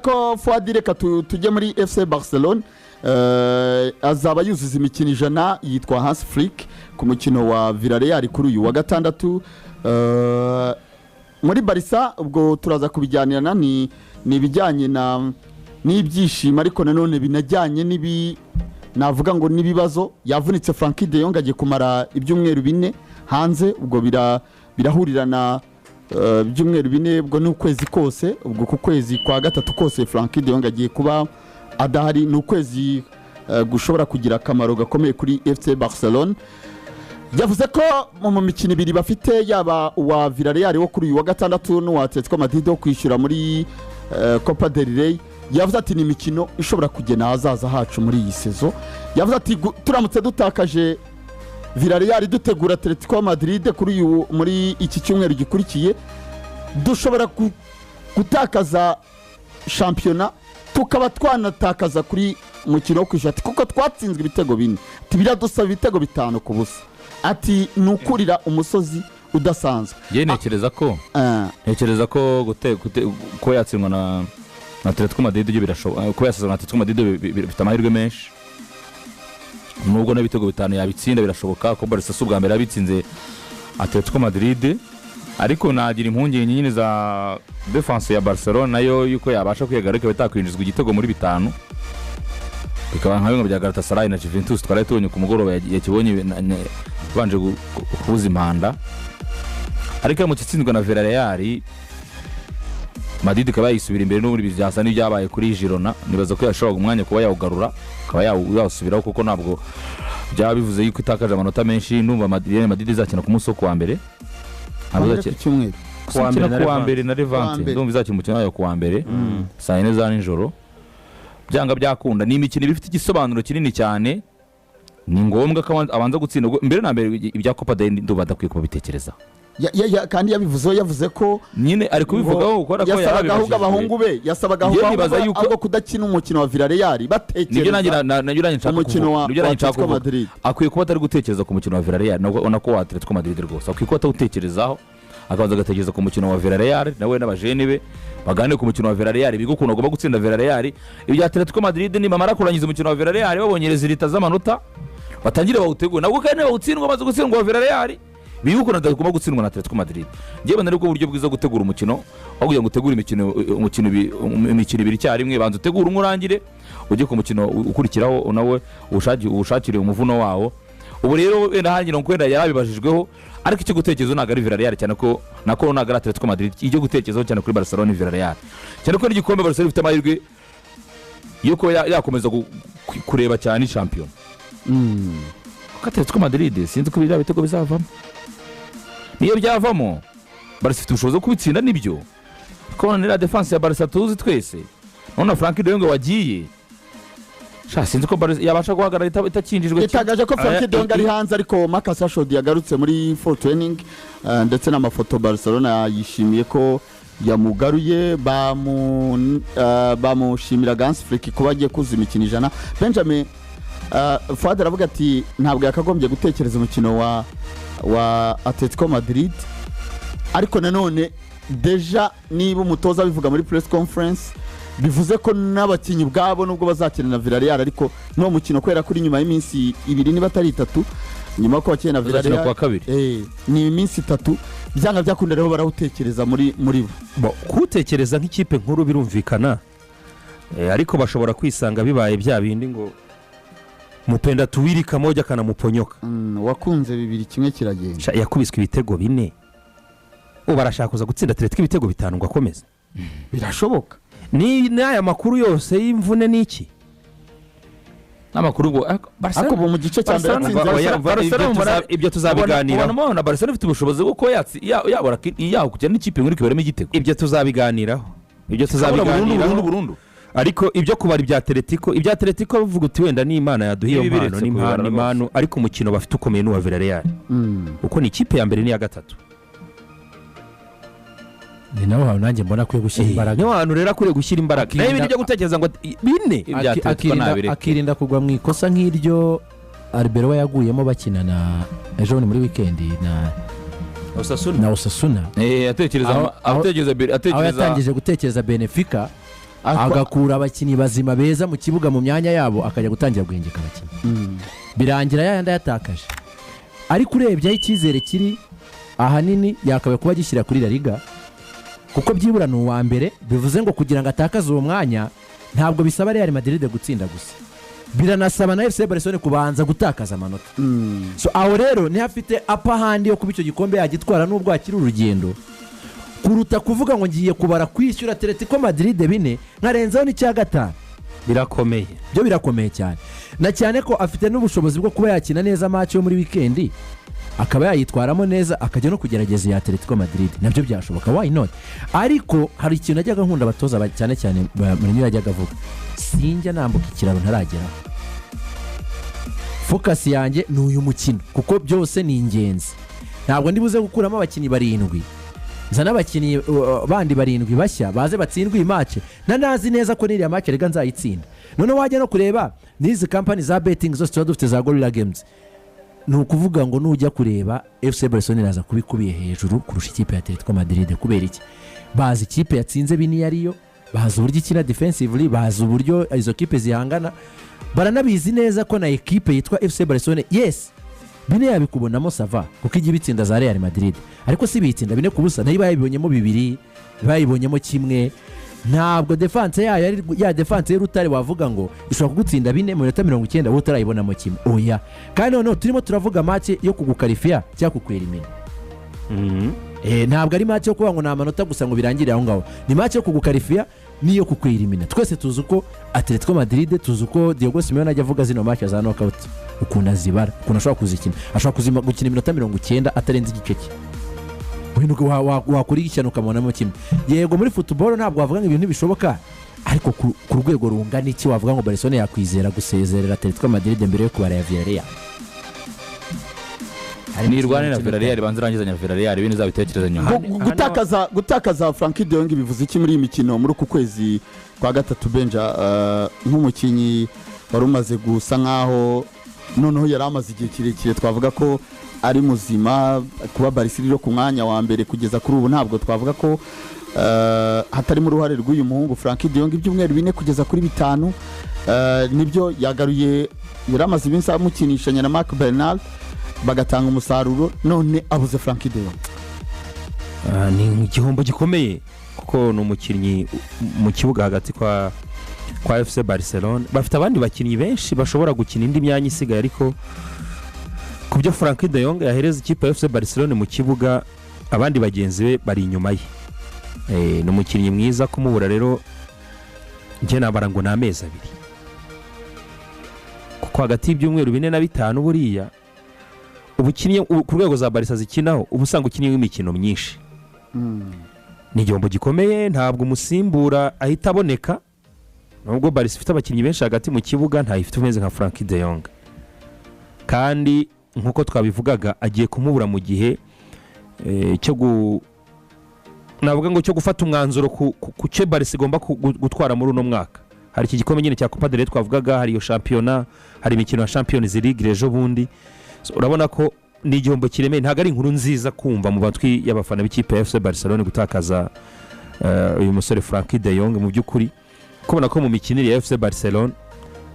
ko Fuadi reka tujye muri FC Barcelona azaba yuzuza imikino 100 yitwa Hans Flick ku mukino wa Villarreal kuri uyu wa gatandatu. Muri Barca ubwo turaza kubijyanirana ni ibijyanye n'ibyishimo ariko nanone binajyanye navuga ngo nibibazo. Yavunitse Frankie de Jong agiye kumara ibyumweru 4 hanze, ubwo birahurirana ibyumweru 4 ubwo ni ukwezi kose. Ubwo ku kwezi kwa gatatu kose Frankie de Jong agiye kuba adahari. Ni ukwezi gushobora kugira akamaro gakomeye kuri FC Barcelona. Yavuze ko mu mikino 2 bafite yaba wa Villarreal wo kuri uyu wa gatandatu n'uwa Atletico Madrid wo kwishyura muri Copa del Rey, yavuze ati ni imikino ishobora kugena ahazaza hacu muri iyi sezo. Yavuze ati turamutse dutakaje Villarreal dutegura Atletico Madrid muri iki cyumweru gikurikiye, dushobora gutakaza shampiyona tukaba twanatakaza kuri mukino wo kwishyura kuko twatsinzwe ibitego 4 biradusaba ibitego 5 ku busa. Ati nukurira umusozi udasanzwe. Ntekereza ko yatsindwa na Atletico Madrid byo birashoboka, ko yasaza na Atletico Madrid bifite amahirwe menshi, nubwo n'ibitego 5 yabitsinda birashoboka ko Barca ubwa mbere yabitsinze Atletico Madrid. Ariko nagira impungenge nyine za defense ya Barcelona nayo yuko yabasha kwihagarika bitakwinjizwa igitego muri 5 bikaba nka bimwe bya Galatasaray na Juventus twari tubonye ku mugoroba yakibonye banje kubuza impanda. Ariko mu gitsindwa na Villarreal Madrid kaba yisubira imbere n'uburi byasa n'ibyabaye kuri Girona, nibaza ko yashobora umwanya kuba yawugarura akaba yawusubiraho kuko ntabwo byaba bivuze yuko itakaje amanota menshi. Numva Madrid izakina ku munsi wo kuwa mbere kuwa mbere na Levante, ndumva izakina umukino wayo kuwa mbere saa 4 za nijoro. Byanga byakunda ni imikino bifite igisobanuro kinini cyane, ni ngombwa ko abanza gutsinda mbere na mbere ibya Copa del Rey ndumva adakwiye kubitekereza. Kandi yavuze ko nyine ari kubivugaho gukora ko yasabaga abahungu be ahubwo kudakina umukino wa Villarreal batekereza umukino wa Atletico Madrid. Akwiye kuba atari gutekereza ku mukino wa Villarreal na ko wa Atletico Madrid rwose. Akwiye kuba atawutekerezaho akabanza agatekereza ku mukino wa Villarreal nawe n'abajene be bagane ku mukino wa Villarreal bigo kuno agomba gutsinda Villarreal. Ibya Atletico Madrid ni bamara kurangiza umukino wa Villarreal babonyereza irita z'amanota batangire bawutegura nabwo kandi bawutsindwa baze gutsindwa wa Villarreal bigo kuno atagomba gutsindwa na Atletico Madrid. Ngiye bana ariko uburyo bwiza gutegura umukino aho kugira ngo utegure imikino 2 cyarimwe banza utegura umurangire ujye ku mukino ukurikiraho nawe ushakire umuvuno wawo. Ubu rero wenda hangira ngo kwenda yarabibajijweho, ariko icyo gutekerezo ntago ari Villarreal cyane ko nako ntago ari Atletico Madrid. Icyo gutekerezo cyane kuri Barcelona ni Villarreal cyane ko n'igikombe Barcelona ifite amahirwe yuko yakomeza kureba cyane champion. Atletico Madrid sinzi ko biriya bitego bizavamo, niyo byavamo Barca ifite ubushobozi bwo kubitsinda nibyo ko na defense ya Barca tuzi twese. None Frankie de Jong wagiye sinzi ko yabasha guhagarara itakinjijwe. Itagaje ko Frankie de Jong ari hanze, ariko Marcus Rashford yagarutse muri full training ndetse n'amafoto Barcelona yishimiye ko yamugaruye. Bamushimira Hans Flick kuba agiye kuza imikino 100. Benjamin Fuad aravuga ati ntabwo yakagombye gutekereza umukino wa Atletico Madrid, ariko nanone deja niba umutoza bivuga muri press conference bivuze ko n'abakinyi bwabo nubwo bazakina na Villarreal, ariko no mukino kwera kuri nyuma y'iminsi 2 niba atari 3 nyuma ko bakina na Villarreal ni iminsi 3 byanga byakunda rero barawutekereza muri bo kutekereza nk'ikipe nkuru birumvikana, ariko bashobora kwisanga bibaye bya bindi ngo mupenda tuwiri kamoja kana muponyoka wakunze 2-1 kiragenda yakubiswe ibitego 4 barashaka kuza gutsinda Atletico ibitego 5 ngo akomeze. Birashoboka ni aya makuru yose y'imvune niki n'amakuru ngo ariko mu gice cya mbere Barcelona ibyo tuzabiganira. Ubona Barcelona ifite ubushobozi bwo ko yabora kujya n'ikipe nkuru kiberemo igitego. Ibyo tuzabiganiraho burundu. Ariko ibyo kubara ibya Atletico bivuga uti wenda ni Imana yaduhiye impano, ariko umukino bafite ukomeye n'uwa Villarreal uko ni ikipe ya mbere ni ya gatatu. Ni naho nanjye mbona kwiye gushyira imbaraga. Ni hantu rero akwiye gushyira imbaraga. Nayo ibintu byo gutekereza ngo 4 akirinda kugwa mu ikosa nk'iryo Albero yaguyemo bakina na ejo muri weekend na Osasuna. Atekereza yatangije gutekereza Benfica agakura abakinnyi bazima beza mu kibuga mu myanya yabo akajya gutangira guhengeka abakinnyi birangira yayandi yatakaje. Ariko urebye aho icyizere kiri ahanini yakabaye kuba gishyira kuri La Liga kuko byibura ni uwa mbere, bivuze ngo kugira ngo atakaze uwo mwanya ntabwo bisaba Real Madrid gutsinda gusa, biranasaba na FC Barcelona kubanza gutakaza amanota. So aho rero niho afite apa handi yo kuba icyo gikombe yagitwara n'ubwo akiri urugendo, kuruta kuvuga ngo ngiye kubara kwishyura Atletico Madrid 4 nkarenzaho n'icya gatanu. birakomeye, byo birakomeye cyane, na cyane ko afite n'ubushobozi bwo kuba yakina neza match yo muri weekend akaba yayitwaramo neza akajya no kugerageza ya Atletico Madrid, nabyo byashoboka, why not? Ariko hari ikintu najyaga nkunda abatoza cyane cyane muri yajyaga avuga, sinjya nambuka ikiraro ntarageraho, focus yanjye ni uyu mukino kuko byose ni ingenzi, ntabwo ndibuze gukuramo abakinnyi 7 nzana abakinnyi bandi 7 bashya baze batsindwe iyi match nazi neza ko niriya match rega nzayitsinda. None wajya no kureba n'izi company za betting zose tuba dufite za Gorilla Games, ni ukuvuga ngo nujya kureba FC Barcelona iraza kubikubiye hejuru kurusha ikipe ya Atletico Madrid. Kubera iki? Bazi ikipe yatsinze bini yariyo, bazi uburyo ikina defensively, bazi uburyo izo kipe zihangana, baranabizi neza ko na ekipe yitwa FC Barcelona yes bine yabikubonamo sava kuko ijya bitsinda za Real Madrid, ariko si bitsinda 4-0 nayo bayibonyemo 2 bayibonyemo 1. Ntabwo defense yayo ya defense y'Urutare wavuga ngo ishobora kugutsinda 4 mu minota 90 wowe utarayibonamo 1. Oya, kandi none turimo turavuga match yo kugukarifia cyangwa kukwerimina. Ntabwo ari match yo kuba ngo na manota gusa ngo birangire aho ngaho, ni match yo kugukarifia niyo kukwerimina. Twese tuzi uko Atletico Madrid, tuzi uko Diego Simeone ajya avuga zino match za knockout ukuntu azibara, ukuntu ashobora kuzikina, ashobora gukina iminota 90 atarenze igice cye, uhinduka wakora igishyano ukamubonamo 1. Yego muri football ntabwo wavuga ngo ibintu ntibishoboka, ariko ku rwego rungana iki wavuga ngo Barcelona yakwizera gusezerera Atletico Madrid mbere yo kubara ya Villarreal? nirwane na Villarreal banze rangizanya Villarreal ibintu zabitekereza nyuma. Gutakaza Frankie de Jong bivuze iki muri iyi mikino muri uku kwezi kwa gatatu Benja? Nk'umukinnyi wari umaze gusa nkaho noneho yari amaze igihe kirekire twavuga ko ari muzima, kuba Barcelona ku mwanya wa mbere kugeza kuri ubu ntabwo twavuga ko hatarimo uruhare rw'uyu muhungu Frankie de Jong. Ibyumweru 4 kugeza kuri 5 nibyo yagaruye, yari amaze ibinsi amukinishanya na Marc Bernal bagatanga umusaruro, none abuze Frankie de Jong. Ni igihombo gikomeye kuko ni umukinnyi mu kibuga hagati kwa FC Barcelona. Bafite abandi bakinnyi benshi bashobora gukina indi myanya isigaye, ariko ku byo Frankie de Jong yahereza ikipe ya FC Barcelona mu kibuga abandi bagenzi be bari inyuma ye. Ni umukinnyi mwiza, kumubura rero njye nabara ngo ni amezi 2 kuko hagati y'ibyumweru 4 na 5 buriya ubukinnyi ku rwego za Barca zikinaho ubusanga ukinnye imikino myinshi. Ni igihombo gikomeye, ntabwo umusimbura ahita aboneka, nubwo Barca ifite abakinnyi benshi hagati mu kibuga ntayifite umeze nka Frankie de Jong, kandi nkuko twabivugaga agiye kumubura mu gihe navuga ngo cyo gufata umwanzuro ku cyo Barca igomba gutwara muri uno mwaka. Hari iki gikombe nyine cya Copa del Rey twavugaga, hari iyo shampiyona, hari imikino ya Champions League ejo bundi. Urabona ko ni igihombo kiremeye, ntabwo ari inkuru nziza kumva mu batwi y'abafana b'ikipe ya FC Barcelona gutakaza uyu musore Frankie de Jong. Mu by'ukuri kubona ko mu mikinire ya FC Barcelona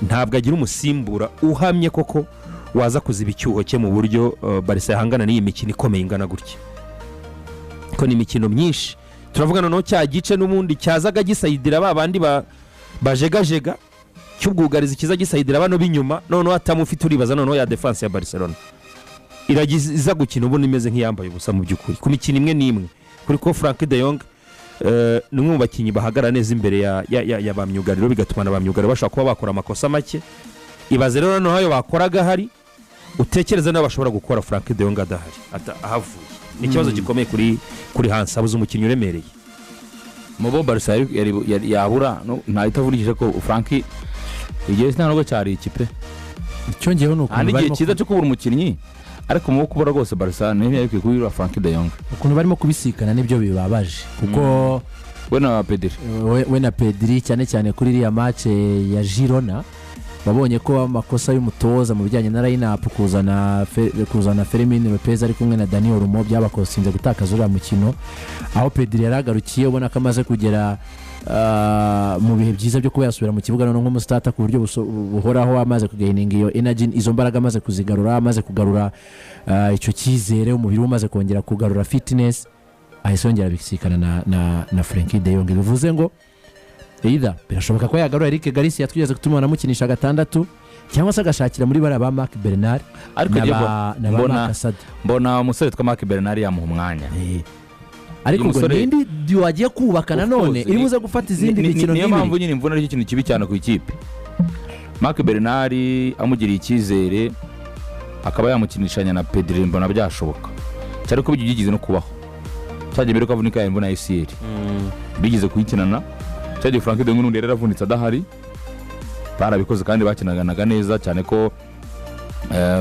ntabwo agira umusimbura uhamye koko waza kuziba icyuho cye mu buryo Barca yahangana n'iyi mikino ikomeye ingana gutya, ko ni imikino myinshi. Turavuga noneho cya gice n'ubundi cyazaga gisayidira babandi bajegajega cy'ubwugarizi kiza gisayidira bano b'inyuma, noneho atamufite uribaza noneho ya defense ya Barcelona iragiza gukina ubu nimeze nk'iyambaye ubusa mu by'ukuri ku mikino imwe n'imwe, kuri ko Frankie de Jong ni umwe mu bakinnyi bahagara neza imbere ya ba myugariro, bigatuma na ba myugariro bashobora kuba bakora amakosa make. Ibaze rero noneho ayo bakoraga hari utekereza n'abo bashobora gukora Frankie de Jong adahari ahavuye. Ni ikibazo gikomeye kuri Hansi, abuze umukinnyi uremereye mu bo Barca yabura ntahita avurishije ko Frankie igihe ntabwo cyari ikipe cyongeyeho nuko igihe cyiza cyo kubura umukinnyi, ariko mu kubura rwose Barca niyo yari kwikubira Frankie de Jong. Ukuntu barimo kubisikana nibyo bibabaje kuko we na Pedri cyane cyane kuri iriya match ya Girona babonye ko amakosa y'umutoza mu bijyanye na line-up kuzana Fermin Lopez ari kumwe na Dani Olmo byabakosinze gutakaza uriya mukino, aho Pedri yaragarukiye ubona ko amaze kugera mu bihe byiza byo kuba yasubira mu kibuga noneho nk'umusitata ku buryo buhoraho amaze kugahininga iyo energy izo mbaraga amaze kuzigarura amaze kugarura icyo cyizere umubiri we umaze kongera kugarura fitness ahise yongera bisikana na Frenkie de Jong bivuze ngo either birashoboka ko yagarura Eric Garcia twigeze kutumubona amukinisha gatandatu cyangwa se agashakira muri bariya ba Marc Bernard na ba Makasado mbona umusore witwa Marc Bernard yamuha umwanya ariko ubwo n'indi wagiye kubaka nanone iri buze gufata izindi mikino niyo mpamvu nyine imvune aricyo kintu kibi cyane ku ikipe. Marc Bernard amugiriye icyizere akaba yamukinishanya na Pedri mbona byashoboka cyari ko bigize no kubaho cyagiye mbere ko avunika imvune ya ACL bigize kuyikinana cyagiye Frenkie de Jong n'undi yaravunitse adahari barabikoze kandi bakinaganaga neza cyane ko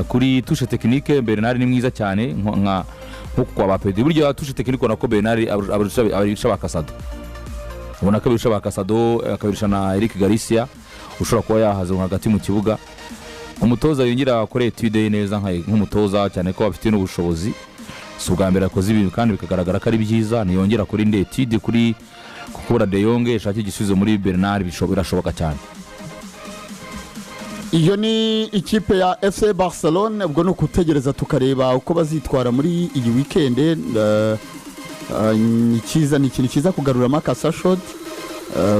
kuri touche technique Bernard ni mwiza cyane nkuko kwa ba Pedri buryo touche technique nako Bernard abarusha bakasado ubona ko abirusha bakasado akabirusha na Eric Garcia ushobora kuba yahaze hagati mu kibuga umutoza yongera akore etude neza nk'umutoza cyane ko afite n'ubushobozi si ubwa mbere akoze ibintu kandi bikagaragara ko ari byiza niyongera kuri indi etude kuri kukura De Jong yashaka igisubizo muri Bernard birashoboka cyane. Iyo ni ikipe ya FC Barcelone ubwo no kutegereza tukareba uko bazitwara muri iyi weekend ikiza ni ikintu kiza kugarura Makasashod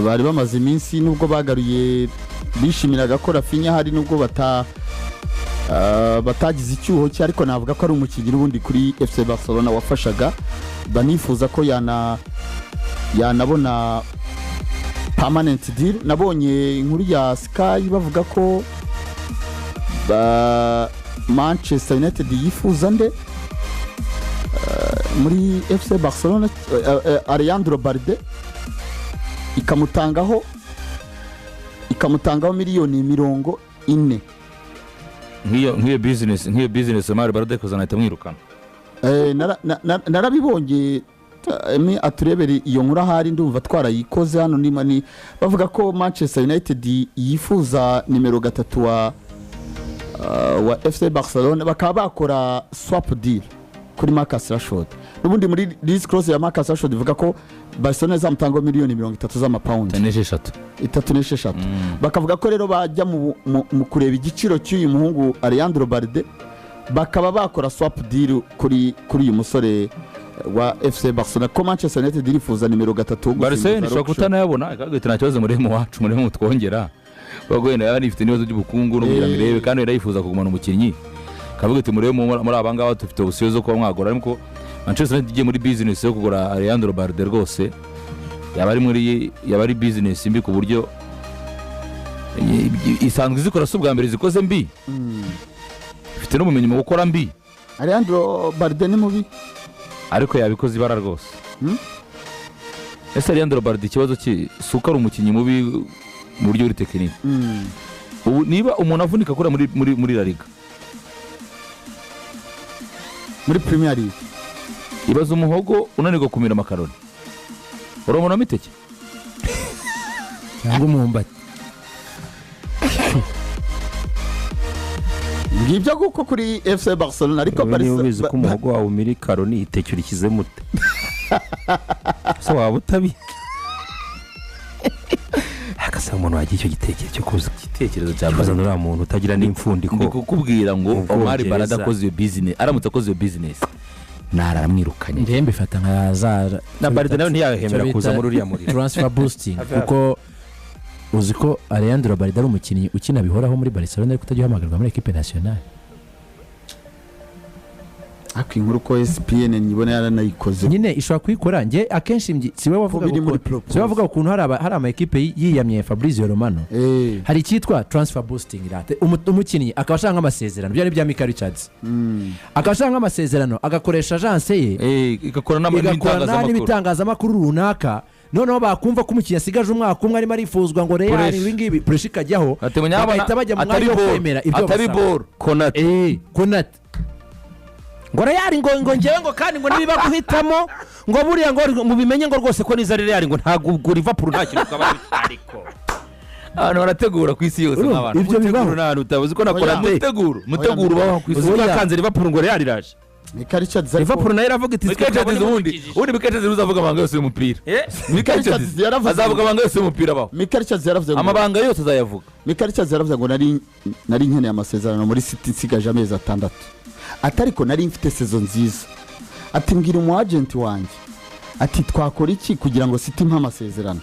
bari bamaze iminsi nubwo bagaruye bishimiraga ko Rafinha hari nubwo batagize icyuho cye ariko navuga ko ari umukinnyi n'ubundi kuri FC Barcelona wafashaga banifuza ko yanabona permanent deal. Nabonye inkuru ya Sky bavuga ko Manchester United yifuza nde muri FC Barcelona Alejandro Balde ikamutangaho miliyoni 40 nk'iyo business Mario Balde kozana ahita mwirukana narabibonye aturebere iyo nkuru ahari ndumva twarayikoze hano ni bavuga ko Manchester United yifuza nimero 3 wa FC Barcelona bakaba bakora swap deal kuri Marcus Rashford n'ubundi muri this close ya Marcus Rashford ivuga ko Barcelona zamutanga miliyoni 30 z'amapound 3 bakavuga ko rero bajya mu kureba igiciro cy'uyu muhungu Alejandro Balde bakaba bakora swap deal kuri uyu musore wa FC Barcelona ko Manchester United irifuza nimero 3 Barcelona ishobora kutanayabona akagahita nta kibazo muri wacu muri mu twongera bagwenda yari ifite nibazo by'ubukungu no kugira ngo irebe kandi yarayifuza kugumana umukinnyi kavuga ati muri abangaba dufite ubusiyo zo kuba mwagora ariko Manchester United igiye muri business yo kugura Alejandro Balde rwose yaba ari business mbi ku buryo isanzwe zikora subwa mbere zikoze mbi ifite no mumenye mu gukora mbi. Alejandro Balde ni mubi ariko yabikoze ibara rwose ese Alejandro Balde ikibazo cye suka ari umukinnyi mubi mu buryo buri tekinike ubu niba umuntu avunika kora muri La Liga muri Premier League ibaza umuhogo unanirwa kumira amakaroni urabona amiteke cyangwa umumbati ngibyo guko kuri FC Barcelona ariko Barcelona ko umuhogo wawe umiri karoni itekera ikize mute so waba utabi akasa umuntu wagiye icyo gitekerezo cyo kuza igitekerezo cya bazana uriya muntu utagira n'imfundiko kukubwira ngo Omar Balde akoze iyo business aramutse akoze iyo business naramwirukanye ndembe fata nka Zara na Balde nawe ntiyahemera kuza muri uriya muri transfer boosting kuko uzi ko Alejandro Balde ari umukinnyi ukina bihoraho muri Barcelona ariko utajya uhamagarwa muri equipe nationale inkuru ko SPN nyibona yaranayikoze nyine ishobora kuyikora nge akenshi siwe wavuga ukuntu hari ama equipe yiyamye Fabrizio Romano hari icyitwa transfer boosting rate umukinnyi akabashanga amasezerano byari bya Mika Richards akabashanga amasezerano agakoresha agence ye igakora n'ibitangazamakuru runaka noneho bakumva ko umukinnyi asigaje umwaka umwe arimo arifuzwa ngo Real ibingibi pressure ikajyaho bagahita bajya mu mwanya wo kwemera ibyo basaba Konate ngo Real ngo ngewe ngo kandi ngo niba guhitamo ngo buriya ngo mubimenye ngo rwose ko niza Real ngo ntabwo Liverpool nta kintu ukaba ariko abantu barategura ku isi yose ibyo bibaho utabuzi ko nakora muteguro baho ku isi ubakanze Liverpool ngo Real iraje Mika Richards Liverpool nayo iravuga iti Mika Richards ubundi Mika Richards uzavuga amabanga yose y'umupira Mika Richards azavuga amabanga yose y'umupira abaho Mika Richards yaravuze ngo amabanga yose azayavuga Mika Richards yaravuze ngo nari nkeneye amasezerano muri City nsigaje amezi 6 atariko nari mfite season nziza ati mbwira umu agent wanjye ati twakora iki kugira ngo City mpa amasezerano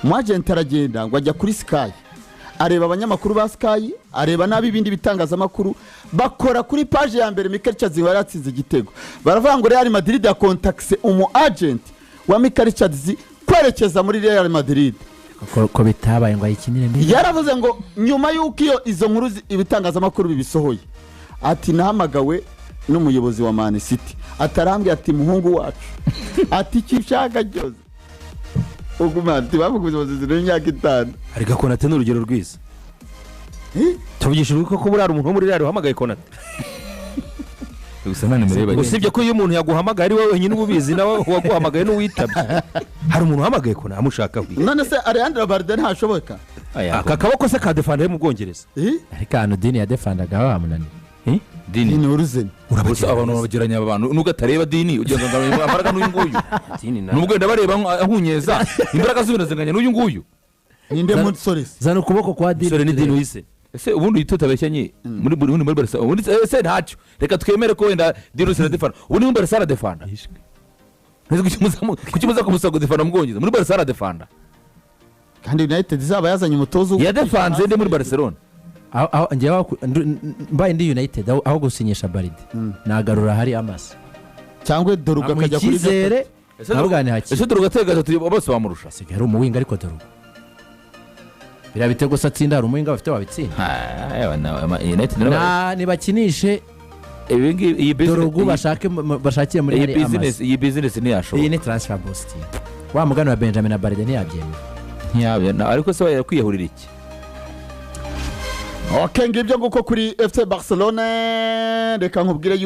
umu agent aragenda ngo ajya kuri Sky areba abanyamakuru ba Sky areba nabi ibindi bitangazamakuru bakora kuri page ya mbere Mika Richards waratsinze igitego baravuga ngo Real Madrid ya contacts umu agent wa Mika Richards kwerekeza muri Real Madrid ko bitabaye ngo ayikinire mbere yaravuze ngo nyuma y'uko iyo izo nkuru ibitangazamakuru bibisohoye ati nahamagawe n'umuyobozi wa Man City atarambye ati muhungu wacu ati kishaka cyose ugumati bavuguze bazizira imyaka 5 ariko Konate n'urugero rwiza tubigishijwe ko burara umuntu wo muri Real uhamagaye Konate gusa nani mureba usibye ko iyo umuntu yaguhamagaye ari wowe wenyine ububizi nawe waguhamagaye n'uwitabye hari umuntu uhamagaye Konate amushaka wi none se Alejandro Balde ntashobeka aka kaboko se ka defender mu Bwongereza ariko hano Dini ya defandaga bamunani Dini ni uruzeni urabona abantu bageranya abantu nugatareba Dini ugira ngo imbaraga n'uyu nguyu nubwo ndabareba ahunyeza imbaraga zibinazenganya n'uyu nguyu ninde muri Sores zana ukuboko kwa Dini sore ni Dini wise ese ubundi tutabeshyanye muri Barca ubundi ese ntacyo reka twemere ko wenda Dini sera defanda ubundi muri Barca defanda kukimuza kumusago defanda mu Bwongereza muri Barca defanda kandi United zaba yazanye umutozo ya defanze ndi muri Barcelona aho njyewe mbaye ndi United aho gusinyisha Baridi nagarura hari amasa cyangwa Doruga kajya kuri Zere nabugane haki ese Doruga tega bose bamurusha sigara umuwinga ariko Doruga birabitego satsinda hari umuwinga bafite babitsinda United nibakinishe iyi Dorugu bashakiye muri hari amasa iyi business ni yashoboka iyi ni transfer boost wa mugano wa Benjamin na Baridi ntiyabyemera ariko se yakwiyahurira iki Okay ngibyo nguko kuri FC Barcelona reka nkubwire